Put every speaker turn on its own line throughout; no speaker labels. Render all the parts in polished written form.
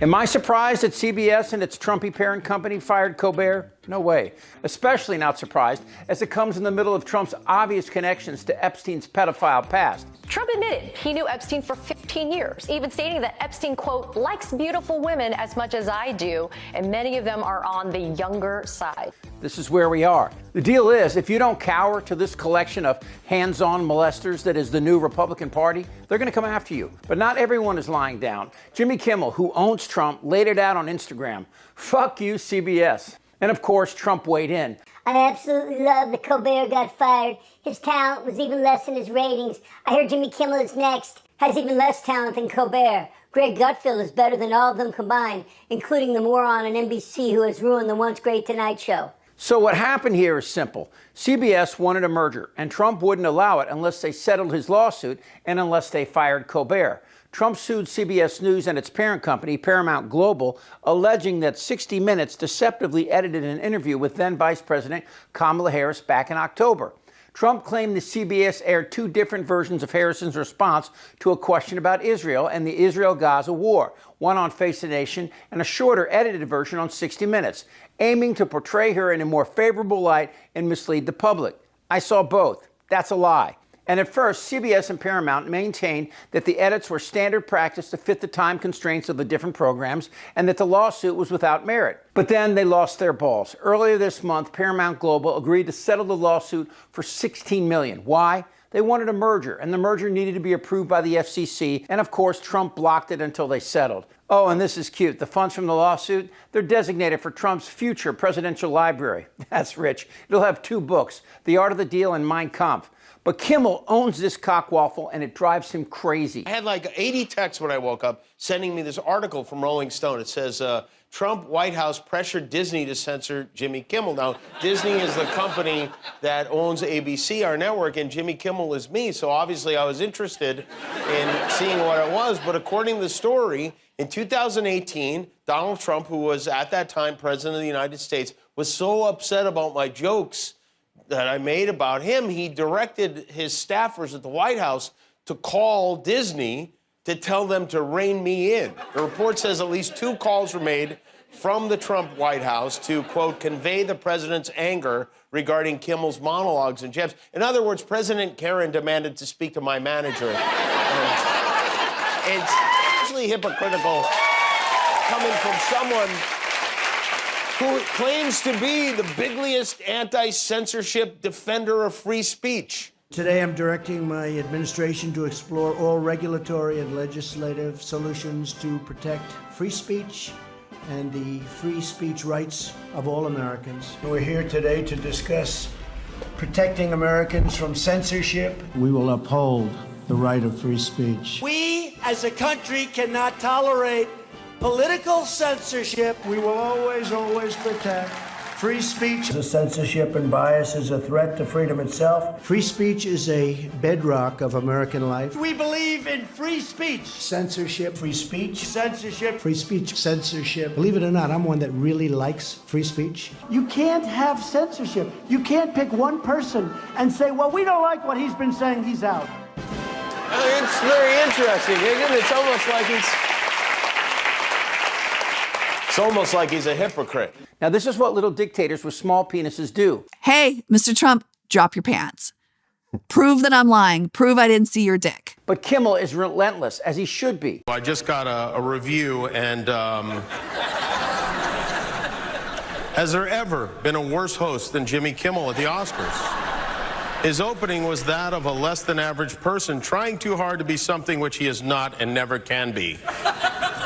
Am I surprised that CBS and its Trumpy parent company fired Colbert? No way. Especially not surprised, as it comes in the middle of Trump's obvious connections to Epstein's pedophile past.
Trump admitted he knew Epstein for 15 years, even stating that Epstein, quote, likes beautiful women as much as I do, and many of them are on the younger side.
This is where we are. The deal is, if you don't cower to this collection of hands-on molesters that is the new Republican Party, they're going to come after you. But not everyone is lying down. Jimmy Kimmel, who owns Trump, laid it out on Instagram. Fuck you, CBS. And of course, Trump weighed in.
I absolutely love that Colbert got fired. His talent was even less than his ratings. I heard Jimmy Kimmel is next. Has even less talent than Colbert. Greg Gutfeld is better than all of them combined, including the moron on NBC who has ruined the once great Tonight Show.
So what happened here is simple. CBS wanted a merger, and Trump wouldn't allow it unless they settled his lawsuit and unless they fired Colbert. Trump sued CBS News and its parent company, Paramount Global, alleging that 60 Minutes deceptively edited an interview with then Vice President Kamala Harris back in October. Trump claimed that CBS aired two different versions of Harrison's response to a question about Israel and the Israel-Gaza war, one on Face the Nation and a shorter edited version on 60 Minutes, aiming to portray her in a more favorable light and mislead the public. I saw both. That's a lie. And at first, CBS and Paramount maintained that the edits were standard practice to fit the time constraints of the different programs and that the lawsuit was without merit. But then they lost their balls. Earlier this month, Paramount Global agreed to settle the lawsuit for $16 million. Why? They wanted a merger, and the merger needed to be approved by the FCC, and of course, Trump blocked it until they settled. Oh, and this is cute. The funds from the lawsuit, they're designated for Trump's future presidential library. That's rich. It'll have 2 books, The Art of the Deal and Mein Kampf. But Kimmel owns this cockwaffle, and it drives him crazy.
I had like 80 texts when I woke up sending me this article from Rolling Stone. It says, Trump White House pressured Disney to censor Jimmy Kimmel. Now, Disney is the company that owns ABC, our network, and Jimmy Kimmel is me. So obviously I was interested in seeing what it was. But according to the story, in 2018, Donald Trump, who was at that time president of the United States, was so upset about my jokes that I made about him, he directed his staffers at the White House to call Disney to tell them to rein me in. The report says at least 2 calls were made from the Trump White House to, quote, convey the president's anger regarding Kimmel's monologues and jabs. In other words, President Karen demanded to speak to my manager. It's actually hypocritical coming from someone who claims to be the bigliest anti-censorship defender of free speech.
Today, I'm directing my administration to explore all regulatory and legislative solutions to protect free speech and the free speech rights of all Americans. We're here today to discuss protecting Americans from censorship. We will uphold the right of free speech.
We, as a country, cannot tolerate political censorship.
We will always protect free speech. The censorship and bias is a threat to freedom itself. Free speech is a bedrock of American life.
We believe in free speech.
Censorship, free speech.
Censorship.
Free speech, censorship. Believe it or not, I'm one that really likes free speech.
You can't have censorship. You can't pick one person and say, well, we don't like what he's been saying, he's out.
It's very interesting, isn't it? It's almost like he's a hypocrite.
Now, this is what little dictators with small penises do.
Hey, Mr. Trump, drop your pants. Prove that I'm lying. Prove I didn't see your dick.
But Kimmel is relentless, as he should be.
I just got a review, and has there ever been a worse host than Jimmy Kimmel at the Oscars? His opening was that of a less-than-average person trying too hard to be something which he is not and never can be.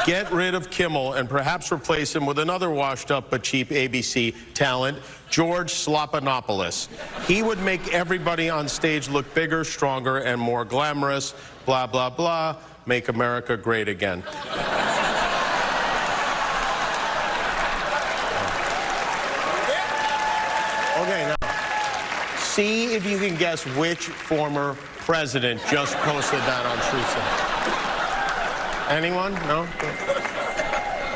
Get rid of Kimmel and perhaps replace him with another washed-up but cheap ABC talent, George Slopanopoulos. He would make everybody on stage look bigger, stronger, and more glamorous. Blah, blah, blah. Make America great again. Okay, now, see if you can guess which former president just posted that on Truth. Anyone? No?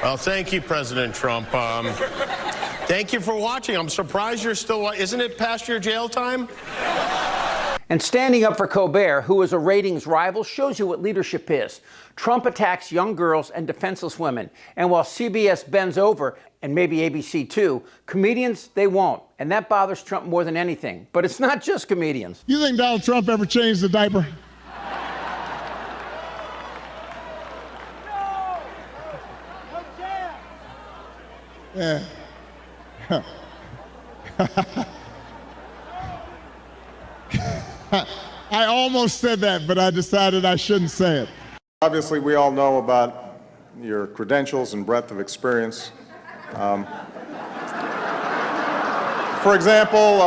Well, thank you, President Trump. Thank you for watching. I'm surprised you're still... Isn't it past your jail time?
And standing up for Colbert, who is a ratings rival, shows you what leadership is. Trump attacks young girls and defenseless women. And while CBS bends over, and maybe ABC too, comedians, they won't. And that bothers Trump more than anything. But it's not just comedians.
You think Donald Trump ever changed the diaper? Yeah. I almost said that, but I decided I shouldn't say it.
Obviously, we all know about your credentials and breadth of experience. For example,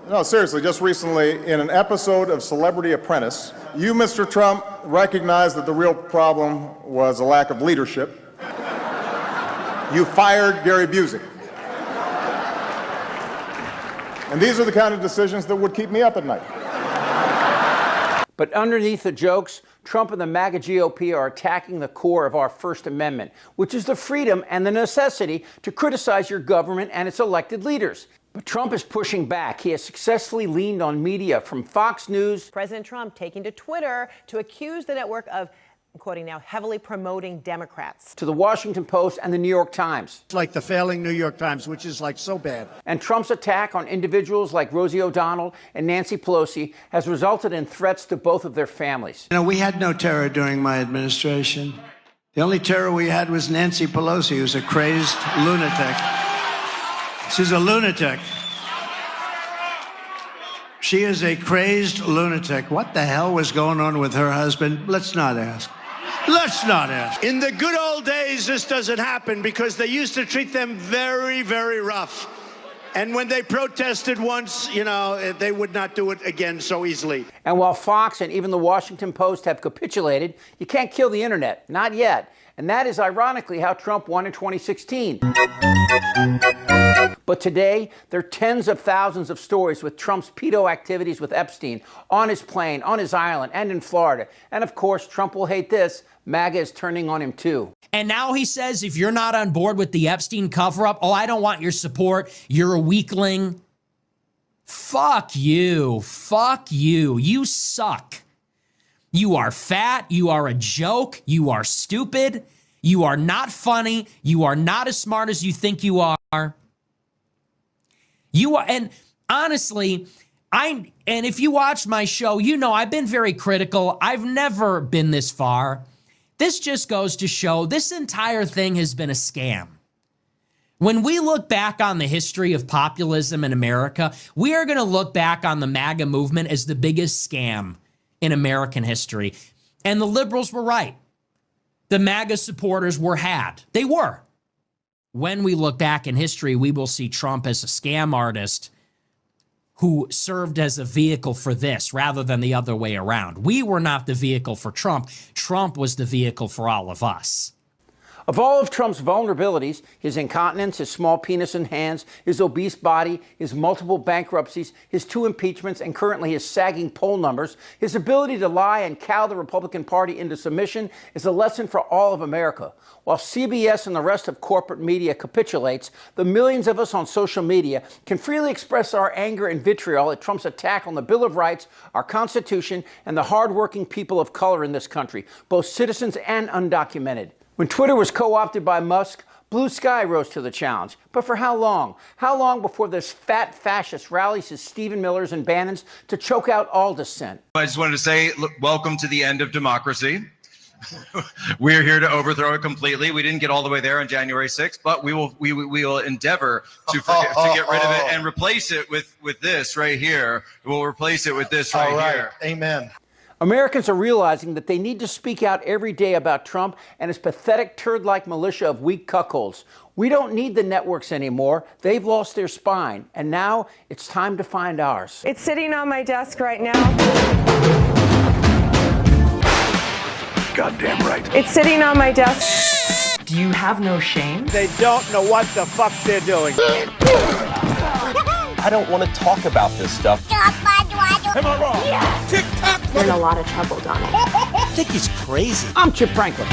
no, seriously, just recently, in an episode of Celebrity Apprentice, you, Mr. Trump, recognized that the real problem was a lack of leadership. You fired Gary Busey. And these are the kind of decisions that would keep me up at night.
But underneath the jokes, Trump and the MAGA GOP are attacking the core of our First Amendment, which is the freedom and the necessity to criticize your government and its elected leaders. But Trump is pushing back. He has successfully leaned on media, from Fox News.
President Trump taking to Twitter to accuse the network of, I'm quoting now, heavily promoting Democrats.
To the Washington Post and the New York Times.
It's like the failing New York Times, which is like so bad.
And Trump's attack on individuals like Rosie O'Donnell and Nancy Pelosi has resulted in threats to both of their families.
You know, we had no terror during my administration. The only terror we had was Nancy Pelosi, who's a crazed lunatic. She's a lunatic. She is a crazed lunatic. What the hell was going on with her husband? Let's not ask. Let's not ask. In the good old days, this doesn't happen because they used to treat them very, very rough. And when they protested once, you know, they would not do it again so easily.
And while Fox and even the Washington Post have capitulated, you can't kill the internet. Not yet. And that is ironically how Trump won in 2016. But today, there are tens of thousands of stories with Trump's pedo activities with Epstein, on his plane, on his island, and in Florida. And of course, Trump will hate this. MAGA is turning on him too.
And now he says, if you're not on board with the Epstein cover-up, oh, I don't want your support. You're a weakling. Fuck you. Fuck you. You suck. You are fat. You are a joke. You are stupid. You are not funny. You are not as smart as you think you are. You are, and honestly, and if you watch my show, you know I've been very critical. I've never been this far. This just goes to show this entire thing has been a scam. When we look back on the history of populism in America, we are going to look back on the MAGA movement as the biggest scam in American history. And the liberals were right. The MAGA supporters were had. They were. When we look back in history, we will see Trump as a scam artist who served as a vehicle for this rather than the other way around. We were not the vehicle for Trump. Trump was the vehicle for all of us.
Of all of Trump's vulnerabilities, his incontinence, his small penis and hands, his obese body, his multiple bankruptcies, his 2 impeachments, and currently his sagging poll numbers, his ability to lie and cow the Republican Party into submission is a lesson for all of America. While CBS and the rest of corporate media capitulates, the millions of us on social media can freely express our anger and vitriol at Trump's attack on the Bill of Rights, our Constitution, and the hardworking people of color in this country, both citizens and undocumented. When Twitter was co-opted by Musk, Blue Sky rose to the challenge. But for how long? How long before this fat fascist rallies his Stephen Millers and Bannons to choke out all dissent?
I just wanted to say, look, welcome to the end of democracy. We're here to overthrow it completely. We didn't get all the way there on January 6th, but we will endeavor to get rid of it and replace it with this right here. We'll replace it with this right here.
Amen.
Americans are realizing that they need to speak out every day about Trump and his pathetic turd-like militia of weak cuckolds. We don't need the networks anymore. They've lost their spine. And now it's time to find ours.
It's sitting on my desk right now.
Goddamn right.
It's sitting on my desk.
Do you have no shame?
They don't know what the fuck they're doing.
I don't want to talk about this stuff.
Am I wrong?
You're in a lot of trouble, Donald.
I think he's crazy.
I'm Chip Franklin.